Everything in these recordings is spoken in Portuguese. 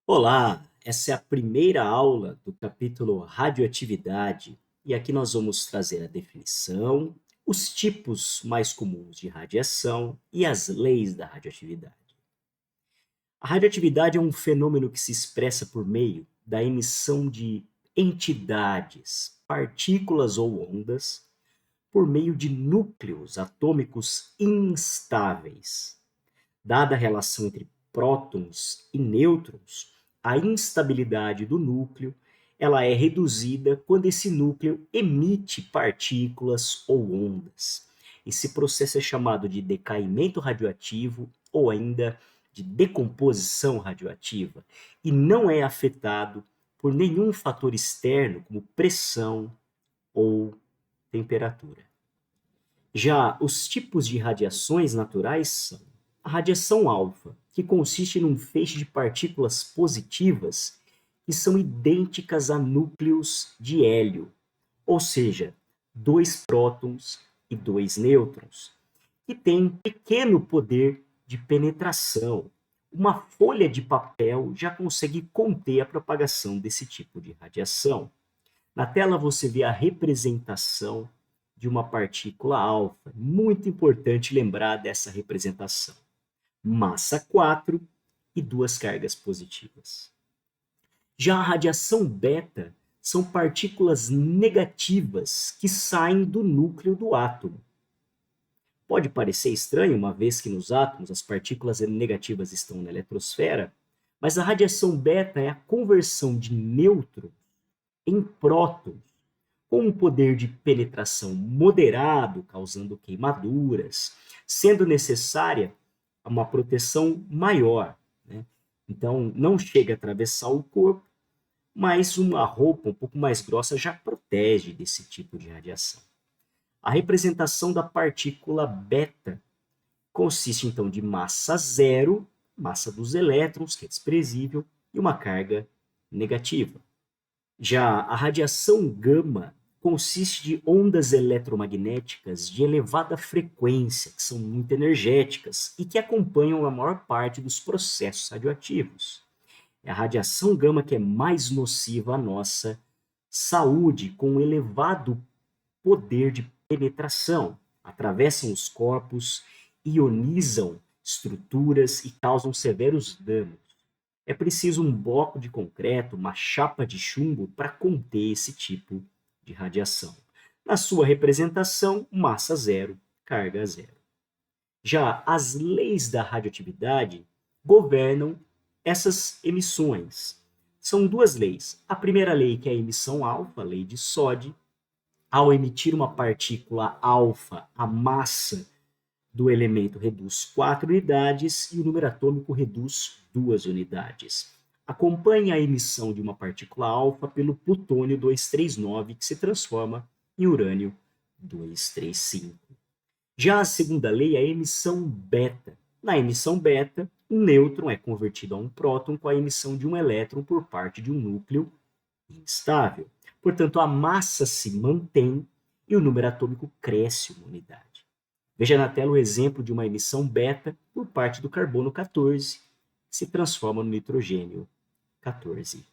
Olá, essa é a primeira aula do capítulo Radioatividade e aqui nós vamos trazer a definição, os tipos mais comuns de radiação e as leis da radioatividade. A radioatividade é um fenômeno que se expressa por meio da emissão de entidades, partículas ou ondas, por meio de núcleos atômicos instáveis. Dada a relação entre prótons e nêutrons, a instabilidade do núcleo ela é reduzida quando esse núcleo emite partículas ou ondas. Esse processo é chamado de decaimento radioativo ou ainda de decomposição radioativa e não é afetado por nenhum fator externo como pressão ou temperatura. Já os tipos de radiações naturais são a radiação alfa, que consiste num feixe de partículas positivas que são idênticas a núcleos de hélio, ou seja, dois prótons e dois nêutrons, que têm pequeno poder de penetração. Uma folha de papel já consegue conter a propagação desse tipo de radiação. Na tela você vê a representação de uma partícula alfa. Muito importante lembrar dessa representação. Massa 4 e duas cargas positivas. Já a radiação beta são partículas negativas que saem do núcleo do átomo. Pode parecer estranho, uma vez que nos átomos as partículas negativas estão na eletrosfera, mas a radiação beta é a conversão de nêutrons em prótons, com um poder de penetração moderado, causando queimaduras, sendo necessária uma proteção maior, né? Então, não chega a atravessar o corpo, mas uma roupa um pouco mais grossa já protege desse tipo de radiação. A representação da partícula beta consiste então de massa zero, massa dos elétrons, que é desprezível, e uma carga negativa. Já a radiação gama consiste de ondas eletromagnéticas de elevada frequência, que são muito energéticas e que acompanham a maior parte dos processos radioativos. É a radiação gama que é mais nociva à nossa saúde, com um elevado poder de penetração. Atravessam os corpos, ionizam estruturas e causam severos danos. É preciso um bloco de concreto, uma chapa de chumbo para conter esse tipo de radiação. Na sua representação, massa zero, carga zero. Já as leis da radioatividade governam essas emissões. São duas leis. A primeira lei, que é a emissão alfa, a lei de Soddy, ao emitir uma partícula alfa, a massa do elemento reduz 4 unidades e o número atômico reduz 2 unidades. Acompanhe a emissão de uma partícula alfa pelo plutônio 239, que se transforma em urânio 235. Já a segunda lei é a emissão beta. Na emissão beta, um nêutron é convertido a um próton com a emissão de um elétron por parte de um núcleo instável. Portanto, a massa se mantém e o número atômico cresce uma unidade. Veja na tela o exemplo de uma emissão beta por parte do carbono 14, que se transforma no nitrogênio 14.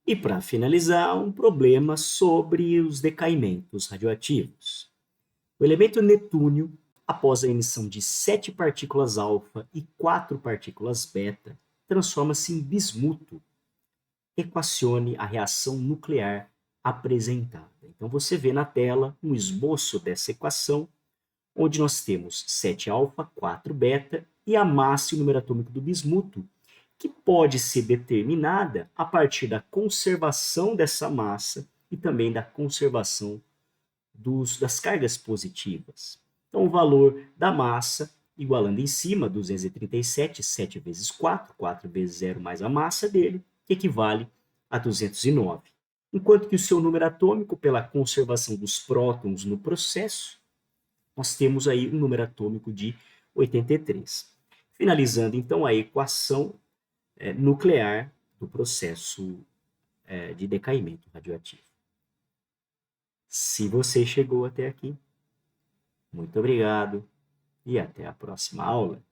E para finalizar, um problema sobre os decaimentos radioativos. O elemento netúnio, após a emissão de 7 partículas alfa e 4 partículas beta, transforma-se em bismuto. Equacione a reação nuclear apresentada. Então você vê na tela um esboço dessa equação, onde nós temos 7 alfa, 4 beta e a massa e o número atômico do bismuto, que pode ser determinada a partir da conservação dessa massa e também da conservação das cargas positivas. Então, o valor da massa, igualando em cima, 237, 7 vezes 4, 4 vezes 0 mais a massa dele, que equivale a 209. Enquanto que o seu número atômico, pela conservação dos prótons no processo, nós temos aí um número atômico de 83. Finalizando, então, a equação nuclear do processo de decaimento radioativo. Se você chegou até aqui, muito obrigado e até a próxima aula.